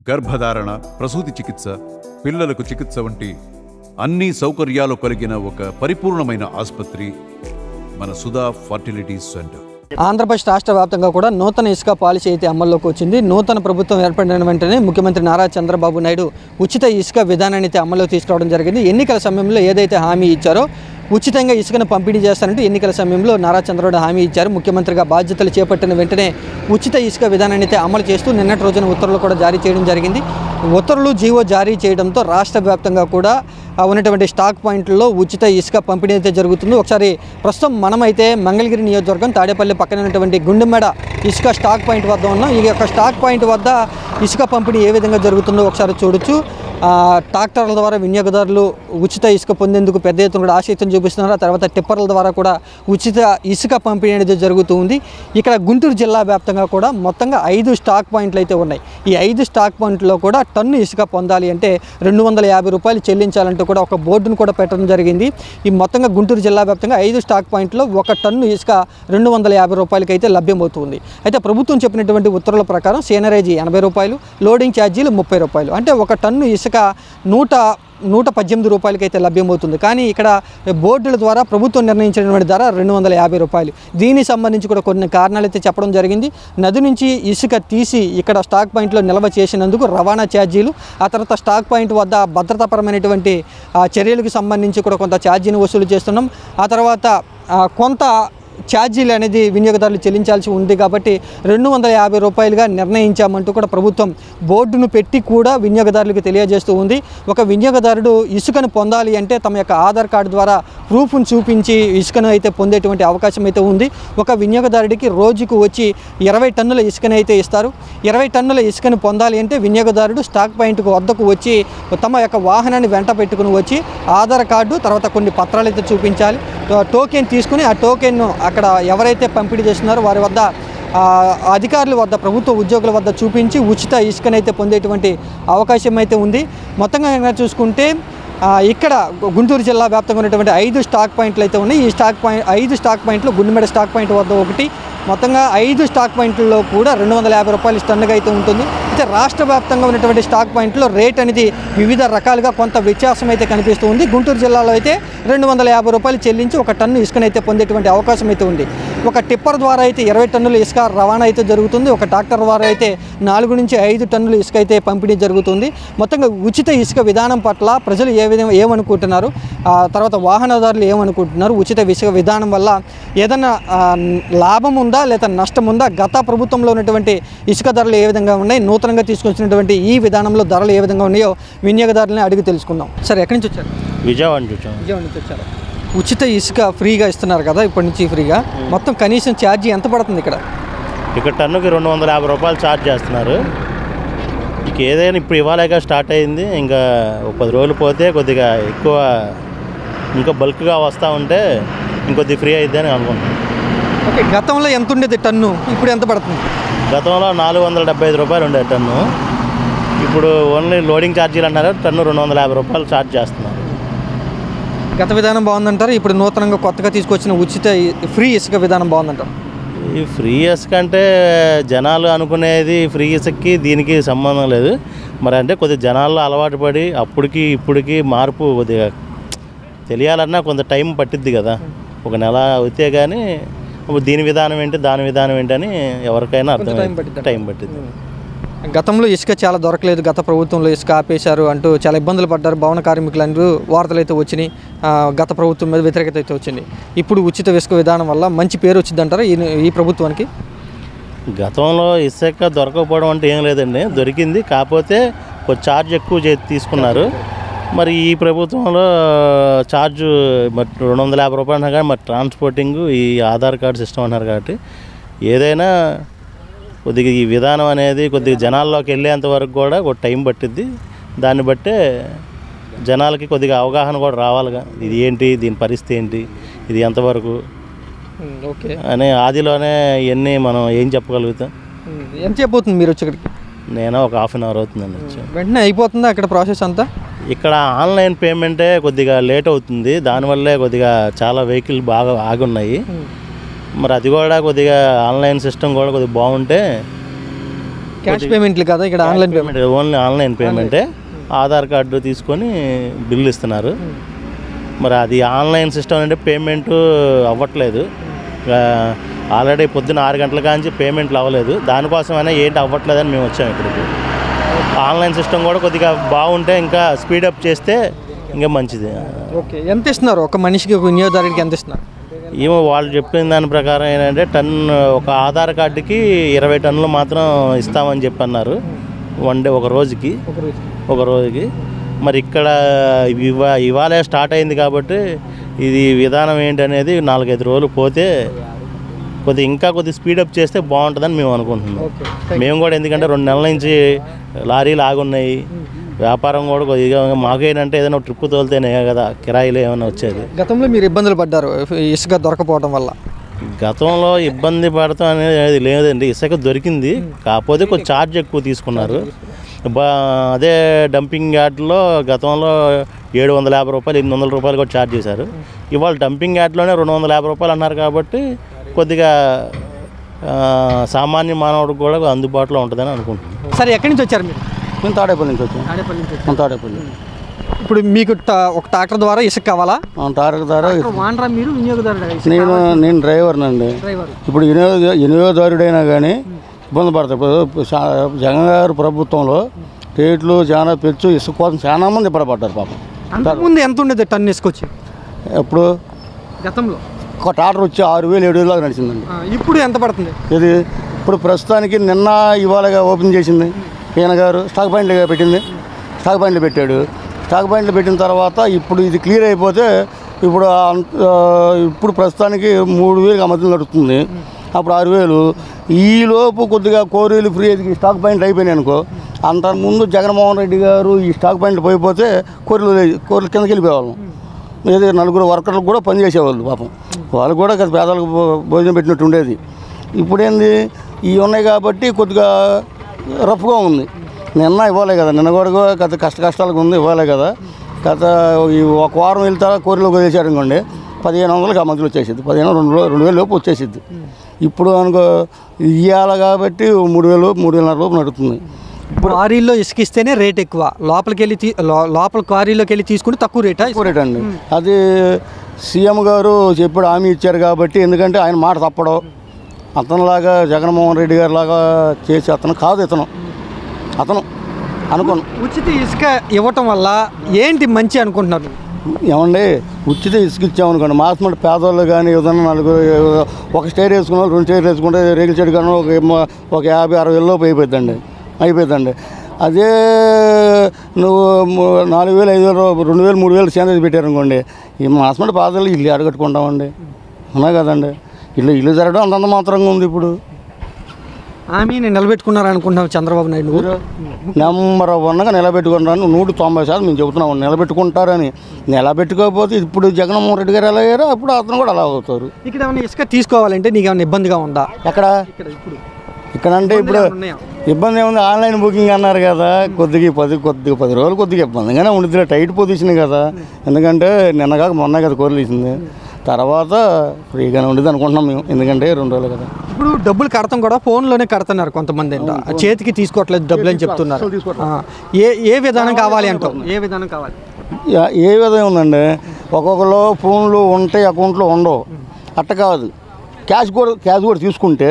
గర్భధారణ, ప్రసూతి చికిత్స, పిల్లలకు చికిత్స వంటి అన్ని సౌకర్యాలు కలిగిన ఒక పరిపూర్ణమైన ఆసుపత్రి మన సుధా ఫర్టిలిటీ సెంటర్. ఆంధ్రప్రదేశ్ రాష్ట్ర వ్యాప్తంగా కూడా నూతన ఇసుక పాలసీ అయితే అమల్లోకి వచ్చింది. నూతన ప్రభుత్వం ఏర్పడిన వెంటనే ముఖ్యమంత్రి నారా చంద్రబాబు నాయుడు ఉచిత ఇసుక విధానాన్ని అయితే అమల్లో తీసుకురావడం జరిగింది. ఎన్నికల సమయంలో ఏదైతే హామీ ఇచ్చారో ఉచితంగా ఇసుకను పంపిణీ చేస్తారంటూ ఎన్నికల సమయంలో నారా చంద్రబాబు హామీ ఇచ్చారు. ముఖ్యమంత్రిగా బాధ్యతలు చేపట్టిన వెంటనే ఉచిత ఇసుక విధానాన్ని అయితే అమలు చేస్తూ నిన్నటి రోజున ఉత్తర్వులు కూడా జారీ చేయడం జరిగింది. ఉత్తర్వులు జీవో జారీ చేయడంతో రాష్ట్ర వ్యాప్తంగా కూడా ఉన్నటువంటి స్టాక్ పాయింట్లలో ఉచిత ఇసుక పంపిణీ అయితే జరుగుతుంది. ఒకసారి ప్రస్తుతం మనమైతే మంగళగిరి నియోజకవర్గం తాడేపల్లి పక్కన ఉన్నటువంటి గుండెమెడ ఇసుక స్టాక్ పాయింట్ వద్ద ఉన్నాం. ఈ యొక్క స్టాక్ పాయింట్ వద్ద ఇసుక పంపిణీ ఏ విధంగా జరుగుతుందో ఒకసారి చూడొచ్చు. ట్రాక్టర్ల ద్వారా వినియోగదారులు ఉచిత ఇసుక పొందేందుకు పెద్ద ఎత్తున కూడా ఆసక్తిని చూపిస్తున్నారు. ఆ తర్వాత టిప్పర్ల ద్వారా కూడా ఉచిత ఇసుక పంపిణీ అనేది జరుగుతూ ఉంది. ఇక్కడ గుంటూరు జిల్లా వ్యాప్తంగా కూడా మొత్తంగా 5 స్టాక్ పాయింట్లు అయితే ఉన్నాయి. ఈ 5 స్టాక్ పాయింట్లో కూడా టన్ను ఇసుక పొందాలి అంటే 250 రూపాయలు చెల్లించాలంటూ కూడా ఒక బోర్డును కూడా పెట్టడం జరిగింది. ఈ మొత్తంగా గుంటూరు జిల్లా వ్యాప్తంగా 5 స్టాక్ పాయింట్లో 1 టన్ను ఇసుక 250 రూపాయలకి అయితే లభ్యమవుతుంది. అయితే ప్రభుత్వం చెప్పినటువంటి ఉత్తర్వుల ప్రకారం సీనరేజీ 80 రూపాయలు, లోడింగ్ ఛార్జీలు 30 రూపాయలు, అంటే 1 టన్ను ఇసుక 118 రూపాయలకి అయితే లభ్యమవుతుంది. కానీ ఇక్కడ బోర్డుల ద్వారా ప్రభుత్వం నిర్ణయించినటువంటి ధర 250 రూపాయలు. దీనికి సంబంధించి కూడా కొన్ని కారణాలు అయితే చెప్పడం జరిగింది. నది నుంచి ఇసుక తీసి ఇక్కడ స్టాక్ పాయింట్లో నిల్వ చేసినందుకు రవాణా ఛార్జీలు, ఆ తర్వాత స్టాక్ పాయింట్ వద్ద భద్రతాపరమైనటువంటి చర్యలకు సంబంధించి కూడా కొంత ఛార్జీని వసూలు చేస్తున్నాం. ఆ తర్వాత కొంత ఛార్జీలు అనేది వినియోగదారులు చెల్లించాల్సి ఉంది కాబట్టి 250 రూపాయలుగా నిర్ణయించామంటూ కూడా ప్రభుత్వం బోర్డును పెట్టి కూడా వినియోగదారులకు తెలియజేస్తూ ఉంది. ఒక వినియోగదారుడు ఇసుకను పొందాలి అంటే తమ యొక్క ఆధార్ కార్డు ద్వారా ప్రూఫ్ను చూపించి ఇసుకను అయితే పొందేటువంటి అవకాశం అయితే ఉంది. ఒక వినియోగదారుడికి రోజుకు వచ్చి 20 టన్నుల ఇసుకను అయితే ఇస్తారు. 20 టన్నుల ఇసుకను పొందాలి అంటే వినియోగదారుడు స్టాక్ పాయింట్కు వద్దకు వచ్చి తమ యొక్క వాహనాన్ని వెంట పెట్టుకుని వచ్చి ఆధార్ కార్డు తర్వాత కొన్ని పత్రాలు అయితే చూపించాలి. టోకెన్ తీసుకుని ఆ టోకెన్ను అక్కడ ఎవరైతే పంపిణీ చేస్తున్నారో వారి వద్ద అధికారుల వద్ద ప్రభుత్వ ఉద్యోగుల వద్ద చూపించి ఉచిత ఇసుకనైతే పొందేటువంటి అవకాశం అయితే ఉంది. మొత్తంగా చూసుకుంటే ఇక్కడ గుంటూరు జిల్లా వ్యాప్తంగా ఉన్నటువంటి 5 స్టాక్ పాయింట్లు అయితే ఉన్నాయి. ఈ 5 స్టాక్ పాయింట్లు గుండెమెడ స్టాక్ పాయింట్ వద్ద ఒకటి, మొత్తంగా 5 స్టాక్ పాయింట్లలో కూడా 250 రూపాయలు టన్నుగా అయితే ఉంటుంది. అయితే రాష్ట్ర వ్యాప్తంగా ఉన్నటువంటి స్టాక్ పాయింట్లో రేట్ అనేది వివిధ రకాలుగా కొంత వ్యత్యాసం అయితే కనిపిస్తూ ఉంది. గుంటూరు జిల్లాలో అయితే 250 రూపాయలు చెల్లించి 1 టన్ను ఇసుకనైతే పొందేటువంటి అవకాశం అయితే ఉంది. ఒక టిప్పర్ ద్వారా అయితే 20 టన్నుల ఇసుక రవాణా అయితే జరుగుతుంది. ఒక ట్రాక్టర్ ద్వారా అయితే 4 నుంచి 5 టన్నుల ఇసుక అయితే పంపిణీ జరుగుతుంది. మొత్తంగా ఉచిత ఇసుక విధానం పట్ల ప్రజలు ఏమనుకుంటున్నారు, తర్వాత వాహనదారులు ఏమనుకుంటున్నారు, ఉచిత ఇసుక విధానం వల్ల ఏదైనా లాభం ఉందా లేదా నష్టం ఉందా, గత ప్రభుత్వంలో ఉన్నటువంటి ఇసుక ధరలు ఏ విధంగా ఉన్నాయి, నూతనంగా తీసుకొచ్చినటువంటి ఈ విధానంలో ధరలు ఏ విధంగా ఉన్నాయో వినియోగదారులని అడిగి తెలుసుకుందాం. సరే, ఎక్కడి నుంచి వచ్చారు? విజయవాడ నుంచి వచ్చారు. ఉచిత ఇసుక ఫ్రీగా ఇస్తున్నారు కదా ఇప్పటి నుంచి ఫ్రీగా, మొత్తం కనీసం ఛార్జీ ఎంత పడుతుంది? ఇక్కడ టన్నుకి 250 రూపాయలు ఛార్జ్ చేస్తున్నారు. ఇక ఏదైనా ఇప్పుడు ఇవాళగా స్టార్ట్ అయింది, ఇంకా 10 రోజులు పోతే కొద్దిగా ఎక్కువ ఇంకా బల్క్గా వస్తూ ఉంటే ఇంకొద్ది ఫ్రీ అయిద్ది అని అనుకుంటున్నాను. ఓకే, గతంలో ఎంత ఉండేది టన్ను, ఇప్పుడు ఎంత పడుతుంది? గతంలో 475 రూపాయలు ఉండేది టన్ను, ఇప్పుడు ఓన్లీ లోడింగ్ ఛార్జీలు అన్నారు, టన్ను 250 రూపాయలు ఛార్జ్ చేస్తున్నారు. గత విధానం బాగుందంటారు, ఇప్పుడు నూతనంగా కొత్తగా తీసుకొచ్చిన ఉచిత ఫ్రీ ఇసుక విధానం బాగుందంటారు? ఈ ఫ్రీ ఇసుక అంటే జనాలు అనుకునేది ఫ్రీ ఇసుకకి దీనికి సంబంధం లేదు. మరి అంటే కొద్దిగా జనాల్లో అలవాటు పడి అప్పటికి ఇప్పటికి మార్పు కొద్దిగా తెలియాలన్నా కొంత టైం పట్టిద్ది కదా. ఒక నెల అయితే కానీ దీని విధానం ఏంటి దాని విధానం ఏంటని ఎవరికైనా అర్థం టైం పట్టిద్ది. గతంలో ఇసుక చాలా దొరకలేదు, గత ప్రభుత్వంలో ఇసుక ఆపేశారు అంటూ చాలా ఇబ్బందులు పడ్డారు భవన కార్మికులు అందరూ, వార్తలు అయితే వచ్చినాయి. గత ప్రభుత్వం మీద వ్యతిరేకత అయితే వచ్చింది. ఇప్పుడు ఉచిత ఇసుక విధానం వల్ల మంచి పేరు వచ్చిందంటారా ఈ ప్రభుత్వానికి? గతంలో ఇసుక దొరకకపోవడం అంటే ఏం లేదండి, దొరికింది, కాకపోతే కొంచెం ఛార్జ్ ఎక్కువ తీసుకున్నారు. మరి ఈ ప్రభుత్వంలో ఛార్జు మరి 250 రూపాయలు అన్నారు కానీ మరి ట్రాన్స్పోర్టింగ్ ఈ ఆధార్ కార్డు సిస్టమ్ అన్నారు కాబట్టి ఏదైనా కొద్దిగా ఈ విధానం అనేది కొద్దిగా జనాల్లోకి వెళ్ళేంత వరకు కూడా ఒక టైం పట్టిద్ది. దాన్ని బట్టే జనాలకి కొద్దిగా అవగాహన కూడా రావాలిగా, ఇది ఏంటి, దీని పరిస్థితి ఏంటి, ఇది ఎంతవరకు అనే ఆదిలోనే ఇవన్నీ మనం ఏం చెప్పగలుగుతాం. ఎంత చెప్పబోతుంది మీరు వచ్చేక్కడికి? నేను ఒక ½ అవర్ అవుతుందండి వచ్చి. వెంటనే అయిపోతుందా అక్కడ ప్రాసెస్ అంతా? ఇక్కడ ఆన్లైన్ పేమెంటే కొద్దిగా లేట్ అవుతుంది, దానివల్లే కొద్దిగా చాలా వెహికల్ బాగా ఆగున్నాయి. మరి అది కూడా కొద్దిగా ఆన్లైన్ సిస్టమ్ కూడా కొద్దిగా బాగుంటే క్యాష్ పేమెంట్లు కదా ఇక్కడ ఆన్లైన్ పేమెంట్, ఓన్లీ ఆన్లైన్ పేమెంటే. ఆధార్ కార్డు తీసుకొని బిల్లు ఇస్తున్నారు. మరి అది ఆన్లైన్ సిస్టమ్ అంటే పేమెంట్ అవ్వట్లేదు. ఆల్రెడీ పొద్దున్న 6 గంటల కాంచి పేమెంట్లు అవ్వలేదు. దానికోసమైనా ఏంటి అవ్వట్లేదని మేము వచ్చాము ఇక్కడికి. ఆన్లైన్ సిస్టమ్ కూడా కొద్దిగా బాగుంటే ఇంకా స్పీడప్ చేస్తే ఇంకా మంచిది. ఓకే, ఎంత ఇస్తున్నారు ఒక మనిషికి, ఒక వినియోగదారుడికి ఎంత ఇస్తున్నారు? ఏమో వాళ్ళు చెప్పిన దాని ప్రకారం ఏంటంటే ఒక ఆధార్ కార్డుకి 20 టన్నులు మాత్రం ఇస్తామని చెప్పి అన్నారు. ఒక రోజుకి. మరి ఇక్కడ ఇవాళ స్టార్ట్ అయింది కాబట్టి ఇది విధానం ఏంటనేది 4-5 రోజులు పోతే ఇంకా స్పీడప్ చేస్తే బాగుంటుందని మేము అనుకుంటున్నాం. మేము కూడా ఎందుకంటే 2 నెలల నుంచి లారీలు ఆగున్నాయి. వ్యాపారం కూడా కొద్దిగా మాకేంటంటే ఏదైనా ట్రిప్ తోలితేనే కదా కిరాయిలు ఏమైనా వచ్చేది. గతంలో మీరు ఇబ్బందులు పడ్డారు ఇసుక దొరకపోవడం వల్ల? గతంలో ఇబ్బంది పడతాం అనేది లేదండి. ఇసుక దొరికింది, కాకపోతే కొంచెం ఛార్జ్ ఎక్కువ తీసుకున్నారు. అదే డంపింగ్ యార్డ్లో గతంలో 750 రూపాయలు 800 రూపాయలు కూడా ఛార్జ్ చేశారు. ఇవాళ డంపింగ్ యార్డ్లోనే 250 రూపాయలు అన్నారు కాబట్టి కొద్దిగా సామాన్య మానవుడికి కూడా అందుబాటులో ఉంటుందని అనుకుంటున్నాను. సరే, ఎక్కడి నుంచి వచ్చారు మీరు? మేము తాడేపల్లి నుంచి వచ్చాము. తాడేపల్లి. ఇప్పుడు మీకు ఒక ట్రాక్టర్ ద్వారా ఇసుక కావాలా? ట్రాక్టర్ ద్వారా వానరా మీరు వినియోగదారుడు? నేను డ్రైవర్నండి. ఇప్పుడు వినియోగదారుడైనా కానీ ఇబ్బంది పడతాయి. ఇప్పుడు జగన్ గారు ప్రభుత్వంలో రేట్లు చాలా పెంచు ఇసుక కోసం చాలా మంది ఇబ్బంది పాపం. అంతకుముందు ఎంత ఉండేది టన్ను ఇసుకొచ్చి? ఎప్పుడు గతంలో ఒక ట్రాక్టర్ వచ్చి 6,000-7,000 దాకా నడిచిందండి. ఇప్పుడు ఎంత పడుతుంది? ఇది ఇప్పుడు ప్రస్తుతానికి నిన్న ఇవాళగా ఓపెన్ చేసింది ఈయన గారు. స్టాక్ పాయింట్లు పెట్టింది. స్టాక్ పాయింట్లు పెట్టాడు. స్టాక్ పాయింట్లు పెట్టిన తర్వాత ఇప్పుడు ఇది క్లియర్ అయిపోతే ఇప్పుడు ప్రస్తుతానికి 3,000 మధ్యలో నడుస్తుంది. అప్పుడు 6,000. ఈలోపు కొద్దిగా కోరీలు ఫ్రీ స్టాక్ పాయింట్లు అయిపోయినాయి అనుకో. అంతకుముందు జగన్మోహన్ రెడ్డి గారు ఈ స్టాక్ పాయింట్లు పోయిపోతే కోరీలు కిందకి వెళ్ళిపోయేవాళ్ళం. ఏదో 4 వర్కర్లకు కూడా పనిచేసేవాళ్ళు పాపం. వాళ్ళు కూడా పేదలకు భోజనం పెట్టినట్టు ఉండేది. ఇప్పుడేంది ఇవి ఉన్నాయి కాబట్టి కొద్దిగా రఫ్గా ఉంది. నిన్న ఇవ్వాలి కదా, నిన్న కూడా గత కష్టాలకు ఉంది ఇవ్వాలి కదా. గత ఒక వారం వెళ్తా కోరిలోకి వదిలేసాడు అనుకోండి 1,500కి ఆ మధ్యలో వచ్చేసిద్ది. 2,000 లోపు వచ్చేసిద్ది. ఇప్పుడు అనుకో ఇవ్వాలి కాబట్టి 3,000-3,500 లోపు నడుస్తుంది. ఇప్పుడు లారీల్లో ఇసుకిస్తేనే రేట్ ఎక్కువ, లోపల క్వారీలోకి వెళ్ళి తీసుకుంటే తక్కువ రేట్ అండి. అది సీఎం గారు చెప్పాడు, హామీ ఇచ్చారు కాబట్టి. ఎందుకంటే ఆయన మాట తప్పడం, అతనిలాగా జగన్మోహన్ రెడ్డి గారి లాగా చేసి అతను కాదు. అతను అనుకోను. ఉచిత ఇసుక ఇవ్వటం వల్ల ఏంటి మంచి అనుకుంటున్నారు? ఏమండి, ఉచిత ఇసుక ఇచ్చామనుకోండి, మాసమంటే పేదవాళ్ళు కానీ ఏదైనా 4 ఒక స్టైర్ వేసుకున్న 2 స్టైర్ వేసుకుంటే రేగుల చెట్టు కానీ ఒక 50-60 లోపు అయిపోతుందండి. అదే నువ్వు 4,000-5,000 2,000-3,000 సేంద్రీయ పెట్టారనుకోండి, ఈ మాసమంటే పేదవాళ్ళు ఇల్లు అడగట్టుకుంటామండి. ఉన్నాయి కదండి, ఇల్లు జరగడం అంతంత మాత్రంగా ఉంది. ఇప్పుడు హామీని నిలబెట్టుకున్నారనుకుంటున్నాం చంద్రబాబు నాయుడు. నెంబర్ 1గా నిలబెట్టుకుంటారని 190% మేము చెబుతున్నాం. నిలబెట్టుకుంటారని. నిలబెట్టుకోకపోతే ఇప్పుడు జగన్మోహన్ రెడ్డి గారు ఎలా అయ్యారో అప్పుడు అతను కూడా అలా అవుతారు. ఇక్కడ ఏమైనా ఇసుక తీసుకోవాలంటే నీకు ఏమైనా ఇబ్బందిగా ఉందా? ఇక్కడంటే ఇప్పుడు ఇబ్బంది ఏముంది, ఆన్లైన్ బుకింగ్ అన్నారు కదా, కొద్దిగా 10 రోజులు కొద్దిగా ఇబ్బందిగానే ఉంటుంది. టైట్ పొజిషన్ కదా, ఎందుకంటే నిన్నగా మొన్న కదా కోరిలు తీసింది. తర్వాత ఫ్రీగానే ఉండేది అనుకుంటున్నాం మేము, ఎందుకంటే 2 రోజులు కదా. ఇప్పుడు డబ్బులు కడతాం కూడా ఫోన్లోనే కడుతున్నారు కొంతమంది, చేతికి తీసుకోవట్లేదు డబ్బులు అని చెప్తున్నారు. ఏ విధానం కావాలి అంటావు? ఏ విధానం కావాలి? ఏ విధంగా ఉందండి, ఒక్కొక్కరు ఫోన్లు ఉంటాయి, అకౌంట్లో ఉండవు. అట్ట కాదు, క్యాష్ కూడా తీసుకుంటే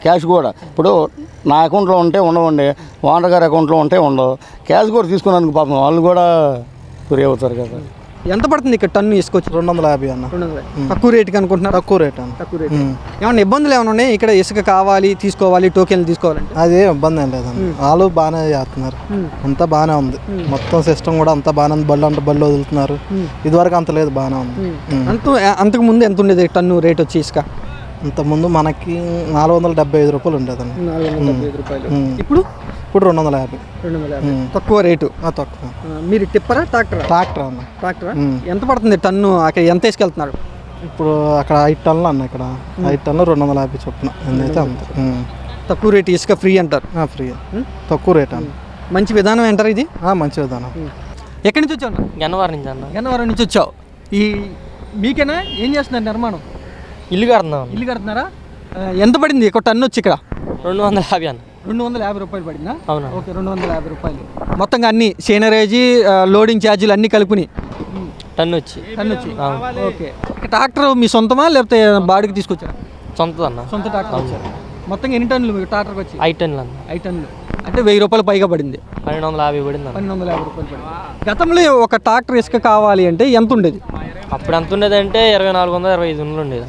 క్యాష్ కూడా ఇప్పుడు నా అకౌంట్లో ఉంటే ఉండవండి, ఓనర్ గారి అకౌంట్లో ఉంటే ఉండవు. క్యాష్ కూడా తీసుకున్నాను పాపం, వాళ్ళు కూడా ఫ్రీ అవుతారు కదా. ఎంత పడుతుంది ఇక్కడ టన్ను ఇసుకొచ్చి? 250 అన్న. తక్కువ రేటుకి అనుకుంటున్నారు? తక్కువ రేట్. ఏమన్నా ఇబ్బందులు ఏమైనా ఉన్నాయి ఇక్కడ? ఇసుక కావాలి, తీసుకోవాలి, టోకెన్లు తీసుకోవాలంటే అదే ఇబ్బంది ఏం లేదండి. వాళ్ళు బాగానే చేస్తున్నారు, అంతా బాగానే ఉంది. మొత్తం సిస్టమ్ కూడా అంతా బాగానే ఉంది. బళ్ళు వదులుతున్నారు. ఇదివరకు అంత లేదు, బాగానే ఉంది. అంతకు ముందు ఎంత ఉండేది టన్ను రేట్ వచ్చి ఇసుక? అంతకుముందు మనకి 475 రూపాయలు ఉండేదండి. ఇప్పుడు 250. తక్కువ రేటు. తక్కువ. మీరు టిప్పరా ట్రాక్టర్ అన్న. ట్రాక్టరా? ఎంత పడుతుంది టన్ను? అక్కడ ఎంత వేసుకెళ్తున్నారు ఇప్పుడు? అక్కడ 5 టన్నులు అన్న, ఇక్కడ 5 టన్నులు 250 చొప్పున. అయితే అంత తక్కువ రేటు ఇసుక ఫ్రీ అంటారు. ఫ్రీ, తక్కువ రేట్ అన్న. మంచి విధానం అంటారు ఇది? మంచి విధానం. ఎక్కడి నుంచి వచ్చావు? గన్నవరం నుంచి అన్న. గన్నవరం నుంచి వచ్చావు. మీకేనా ఏం చేస్తున్నారు నిర్మాణం? ఇల్లు కడుతున్నాం. ఇల్లు కడుతున్నారా? ఎంత పడింది ఒక టన్ను వచ్చి ఇక్కడ? 250 అన్న. 250 రూపాయలు పడిందా? అవునా? ఓకే, 250 రూపాయలు మొత్తంగా అన్ని సీనరేజీ, లోడింగ్ ఛార్జీలు అన్నీ కలుపుని టన్ను వచ్చి. ఓకే. ట్రాక్టర్ మీ సొంతమా లేకపోతే బాడికి తీసుకొచ్చారా? సొంతదన్న. సొంత ట్రాక్టర్ వచ్చారు. మొత్తంగా ఎన్ని టన్నులు మీకు ట్రాక్టర్కి వచ్చి? 5 టన్నులు అన్న. 5 టన్నులు అంటే 1000 రూపాయలు పైగా పడింది. 1250 పడింది అన్న. 1250 రూపాయలు పడింది. గతంలో ఒక ట్రాక్టర్ ఇసుక కావాలి అంటే ఎంత ఉండేది? అప్పుడు ఎంత ఉండేది అంటే 2400 2500 ఉండేది.